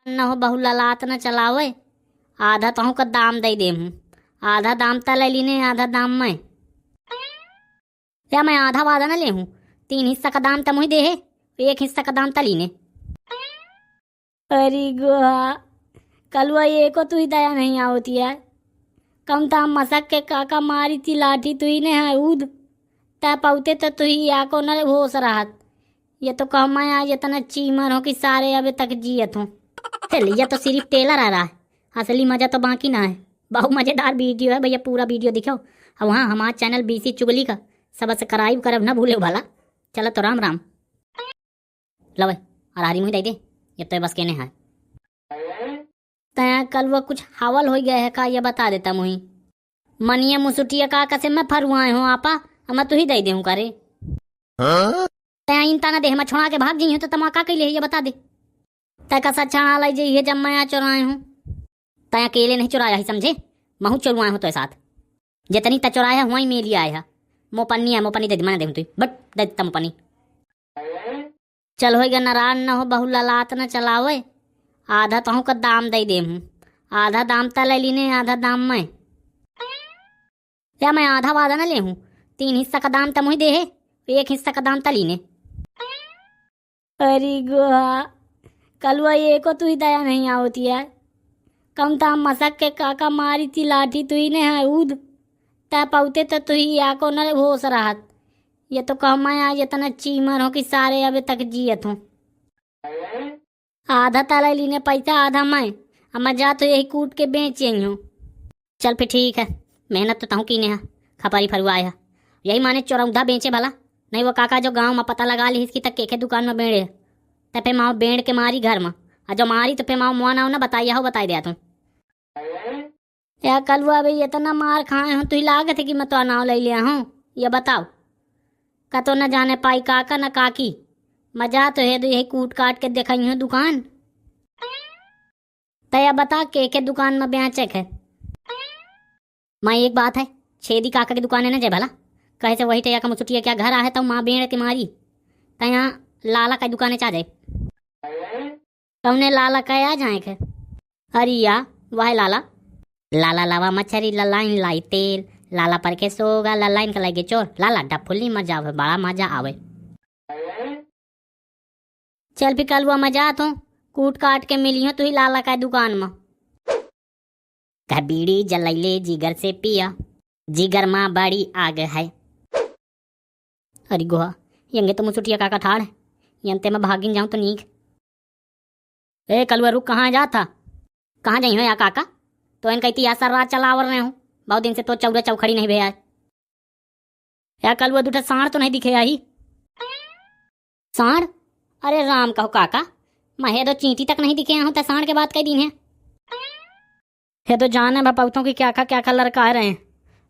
न हो बहु ललात न चलावे। आधा तहु का दाम दे दे हूँ। आधा दाम त ले लीने, आधा दाम मैं। या मैं आधा वादा न ले हूँ। 3 हिस्सा का दाम त मुही दे है, 1 हिस्सा का दाम त लीने। अरे गोहा कलुआ ये को तू ही दया नहीं आवती है। कम ताम मसक के काका मारी थी लाठी तू ही ने है ऊद तय पाउते तो तू ही या को न होश राहत। ये तो कह मैं आज इतना चीमर हो कि सारे अबे तक जियत हूँ। चलिए तो सिर्फ टेलर आ रहा है, असली मजा तो बाकी ना है। बहुत मजेदार वीडियो है भैया, पूरा वीडियो दिखो। और वहाँ हमारा चैनल बीसी चुगली का सब्सक्राइब करब ना भूले भला। चलो तो राम राम। लो भाई और हरी मुही दे दे, ये तो बस कहने है। तया कल वो कुछ हावल हो गया है का, ये बता देता मुही। मनिया मुसुटिया का कसे मैं फरुआए हूँ आपा, मैं तू ही दे हूँ करे। तया इन ताना देह में छोड़ा के भाग जी तो तमा का कैले ये बता दे। तय का सच छड़ा लाई जे जब मैं यहाँ चुराए हूँ। तया अकेले नहीं चुराया ही समझे, महू चुरवाए हूँ तो साथ। जितनी त चुराया हुआ ही मेरी आया। मोपन्नी है, मोपन्नी दे मैं दे तु बट दे देता मोपन्नी। चल होगा नाराज न हो बहु ललात न चलावे। आधा तहु का दाम दे दे हूँ। आधा दाम त ले लीने, आधा दाम मैं। या मैं आधा वादा न ले हूँ। 3 हिस्सा का दाम त मुही दे है, 1 हिस्सा का दाम त लीने। अरे गोहा कलुआ ये को तू ही दया नहीं आवती है। कम ताम मसक के काका मारी थी लाठी तू ही ने है ऊद तय पाउते तो तू ही या को न होश राहत। ये तो कह मैं आज इतना चीमर हो कि सारे अबे तक जियत हूँ। आधा तला लीने पैसा, आधा मैं। अब मैं जा तो यही कूट के बेचे हूँ। चल फिर ठीक है, मेहनत तो तहु कीने है, खपारी फरुआया यही माने चौरौधा बेचे भला। नहीं वो काका जो गांव में पता लगा ली इसकी तक केखे दुकान में बेड़े तब पे माओ बेड़ के मारी घर में। और जो मारी तो पे माओ मुआ ना बताइया हो, बताई दिया तुम। या कल वो अभी इतना मार खाए हूँ तू लागत है कि मैं तो नाव ले लिया हूँ। ये बताओ का तो न जाने पाई काका न काकी। मजा तो है तो यही कूट काट के देखी हूँ दुकान। तया बता के दुकान में बेचे है। माँ एक बात है, छेदी काका की दुकान है ना जय भला, कहे से वही तया का मुसुटिया क्या घर आए तो माँ बेड़ के मारी तया लाला का दुकान चा जाए। तुमने लाला कह आ जाए खे। अरे या वह लाला लाला लावा मछरी ललाइन लाई तेल, लाला पर के सोगा ललाइन का लगे चोर, लाला डफुल्ली मजा आवे, बड़ा मजा आवे। चल फिर कल वो मजा तो कूट काट के मिली हो तू ही लाला का दुकान में। कह बीड़ी जलैले जिगर से पिया, जिगर माँ बड़ी आग है। अरे गोहा यंगे तो मुसुटिया काका ठाड़ है, यंते में भागिन जाऊं तो नीक। ए कलुआ रुक, कहाँ जाता? कहाँ जाई हो या काका? तो इन कहती यार रात चलावर रहे हूँ, बहुत दिन से तो चौरा चौखड़ी नहीं भैया। या कलुआ दूठा साढ़ तो नहीं दिखे आई। साढ़? अरे राम कहो काका, मैं तो चींटी तक नहीं दिखे हूँ तो साढ़ के बात कई दिन है तो जान है भपाउतों की क्या खा लड़का रहे हैं।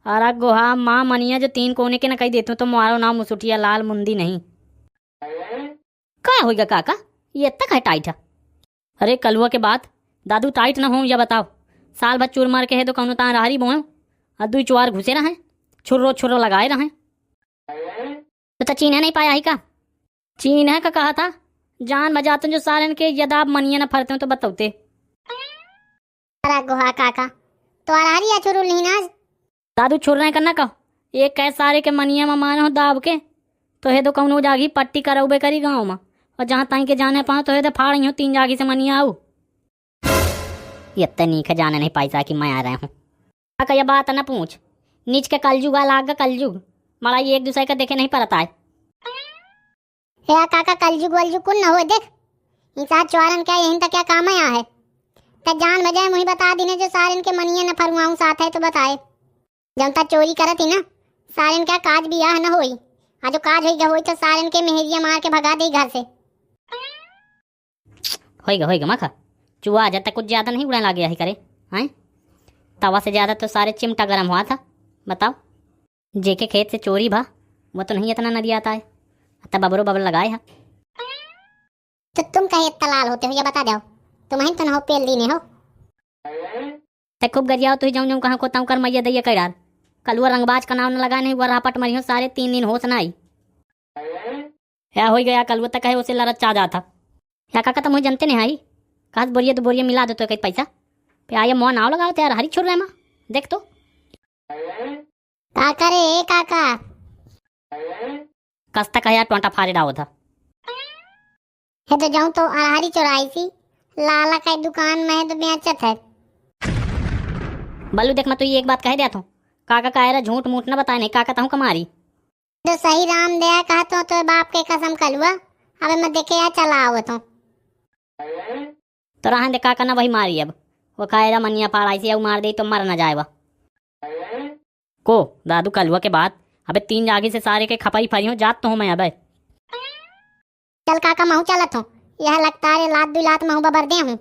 अरे गोहा माँ मनिया जो 3 कोने के न कही देते हो तो मारो नाम मुसुटिया लाल मुंदी नहीं। क्या होगा काका ये तक है टाइट है? अरे कलुआ के बात दादू टाइट ना हो या बताओ। साल भर चूर मार के है तो कौन तान रहारी बोए अदू चुआर घुसे रहे, छुर्रो लगाए रहे। तो चीन है नहीं पाया ही का? चीन है का कहा था, जान बजाते जो सारे के यदाब मनिया न फरते हो तो बताते। अरे गोहा काका तो अरारी या चुरुल नहीं नाज दादू छुर रहे करना कहो, एक कह सारे के मनिया में मानो दाब के तो है तो कौन जागी पट्टी करौबे करी गाँव में, और जहाँ ताई के जाने पाओ तो है तो फाड़ी हो 3 जागी से मनिया आऊ। इतनी नीक जाने नहीं पाई कि मैं आ रहा हूँ। काका ये बात न पूछ, नीच के कलजुग लाग कलजुग मड़ा एक दूसरे का देखे नहीं पड़ता है। हे काका कलजुग वलजुग कुन न हो देख, इंसान चौरन क्या यहीं तक क्या काम आया है। त जान बजाय मुझे बता दीने जो सारे के मनिया न फरुआऊं साथ है तो बताए। जब तक चोरी करत ही ना सारे क्या काज भी यह न होई, आ जो काज होई तो सारे के मेहरिया मार के भगा दे घर से। होएगा मखा चूहा जब तक कुछ ज्यादा नहीं उड़ाने लग गया ही करे हैं। तवा से ज्यादा तो सारे चिमटा गर्म हुआ था। बताओ जेके खेत से चोरी भा वो तो नहीं इतना नदी आता है, तब बबरो बबल लगाए है। तो तुम कहे इतना लाल होते हो या बता दो, तुम ही तो न हो पेल दीने हो। ते खूब गरियाओ तो ही जाऊँ कहाँ को ताऊ कर मैया दैया कह डाल। कल वो रंगबाज का नाम न लगा नहीं वो रापट मरी हो सारे 3 दिन होश ना आई। या हो गया कल वो तक है उसे लड़त चा जाता। या काका तो मुझे जनते नहीं आई कहा बोरिया तो बोरिया मिला दो तो कहीं पैसा पे आया मोह नाव लगाओ यार हरी छोड़ रहे माँ देख तो काका रे काका कस्ता का यार टोंटा फाड़े डाओ था है तो जाऊं तो अरहरी चुराई थी लाला का दुकान में है तो बेचत है। बल्लू देख मैं तो ये एक बात कह दिया था काका का रहा झूठ मूठ न बताए नहीं काका ताहू कमारी तो सही राम दया कहता तो बाप के कसम कलुआ अबे मैं देखे या चला आवत हूँ। तो रहा दे काका ना वही मारी अब वो कायरा मनिया पाड़ाई से मार दे तो मर न जाएगा को दादू कलुआ के बाद अबे 3 जागी से सारे के खपाई फरी हूँ जात तो हूँ मैं अब चल काका महू चलत हूँ यह लगता है लात दु लात महू बबर दे हूँ।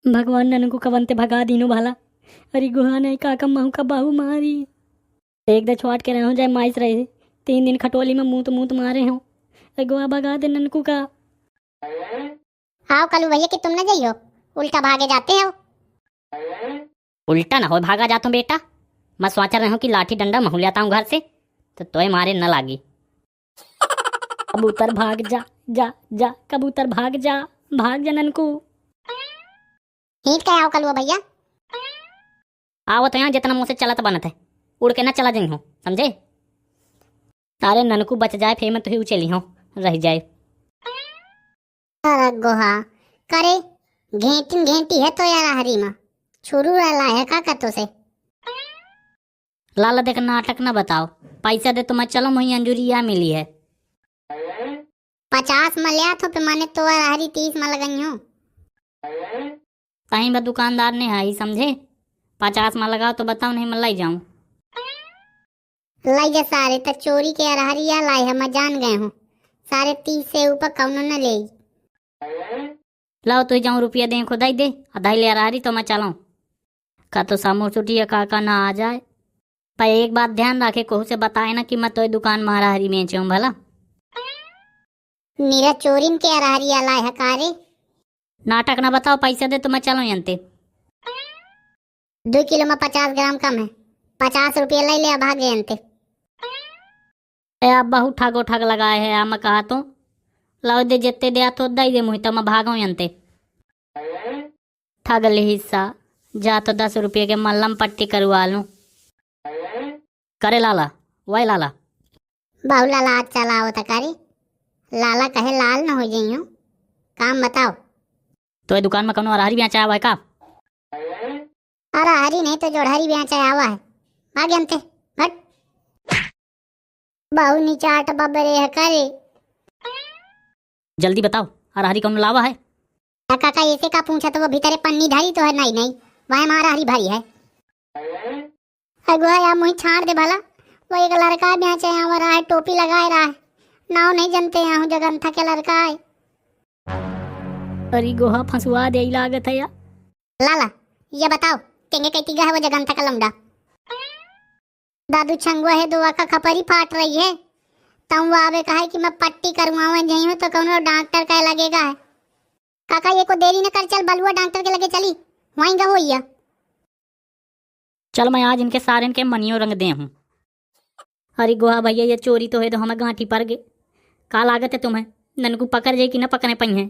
भगवान नन को कवनते भगा दीनू भाला अरे गुहा नहीं काका महू का बाहू मारी एक दे छोट के रहे हो जाए माइस रहे 3 दिन खटोली में मुंह मारे हो गुहा भगा दे ननकू का। आओ कलू भैया कि तुम न जाइयो उल्टा भागे जाते हो। उल्टा ना हो भागा जाता हूँ बेटा मैं सोच रहा हूँ कि लाठी डंडा महू लेता हूँ घर से तो तोय मारे न लागी। कबूतर भाग जा जा जा कबूतर भाग जा ननकू। हित क्या आओ कलुआ भैया आओ तो यहाँ जितना मुँह से चलत बनत है उड़ के ना चला जाई हो समझे तारे ननकू बच जाए फिर मैं तो ही उचली हूँ रह जाए। अरे गोहा करे घेंटी है तो यार हरी माँ छुरू रला है का कतो से लाला देख नाटक ना बताओ पैसा दे तो मैं चलो वही अंजुरिया मिली है 50 में लिया तो पे माने तो हरी 30 में लगई हूँ। कहीं बा दुकानदार ने है समझे 50 में लगाओ तो बताओ नहीं मैं लाई जाऊँ लाई जा सारे तो चोरी के अरहरिया लाई है मैं जान गए हूँ सारे 30 से ऊपर कौनो न ले लाओ तो जाऊँ रुपया दे खुदाई दे आधाई ले रही तो मैं चलाऊँ का तो सामू छुट्टी काका ना आ जाए पर एक बात ध्यान रखे कहू से बताए ना कि मैं तो दुकान में अरहरी बेचे हूँ भला मेरा चोरिन के अरहरिया लाई है कारे नाटक ना बताओ पैसा दे तो मैं चलो यंते 2 किलो में 50 ग्राम कम है 50 रुपये ले ले भागे यंते अब बहुत ठगो ठग लगाए है मैं कहा तो लाओ दे जितने दे तो दई दे मुझे तो मैं भागो यंते ठग ले हिस्सा जा तो 10 रुपये के मल्लम पट्टी करवा लूं करे लाला वही लाला बहु लाला आज चलाओ तकारी लाला कहे लाल न हो जाइयो काम बताओ तो ये दुकान में कौन अरहरी बेचा हुआ है का अरहरी नहीं तो जोड़हरी बेचा हुआ है भाग यंते हट बहु नीचाट बबरे है करे जल्दी बताओ अरहरी कौन लावा है काका ऐसे का पूछा तो वो भीतरे पन्नी धरी तो है नहीं वह हमारा हरी भरी है अगुआ या मुझे छाड़ दे भला वो एक लड़का बेचे यहाँ रहा है टोपी लगाए रहा है नाव नहीं जानते यहाँ हूँ जगंथा के लड़का है। अरे गोहा फंसवा दे लागत है या लाला ये बताओ केंगे कई तीगा है वो जगंथा का लौंडा दादू छंगुआ है दुआ का खपरी फाट रही है तम वो आवे कहा कि मैं पट्टी करवाऊँ जही हूँ तो कौन डॉक्टर का लगेगा है काका ये को देरी न कर चल बलुआ डॉक्टर के लगे चली वहीं का होइया चल मैं आज इनके सारे इनके मनियों रंग दे हूँ। अरे गोहा भैया ये चोरी तो है तो हमें गांठी पर गए का लागत है तुम्हें ननकू पकड़ जाए कि न पकड़े पई हैं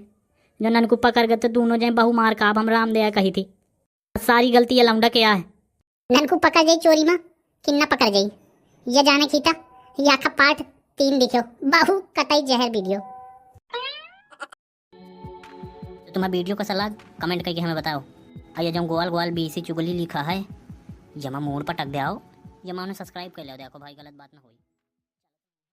जो ननकू पकड़ गए तो दोनों जाए बहु मार का अब हम राम दया कही थी सारी गलती ये लौंडा क्या है ननकू पकड़ जाई चोरी में कि न पकड़ जाई ये जाने की था या का पाठ 3 दिखो बहु कतई जहर वीडियो तो तुम्हें वीडियो का सलाह कमेंट करके हमें बताओ आइए जब गोवाल गोवाल बीसी चुगली लिखा है जमा मोड़ पर टक दे आओ जमा उन्हें सब्सक्राइब कर लो देखो भाई गलत बात ना हुई।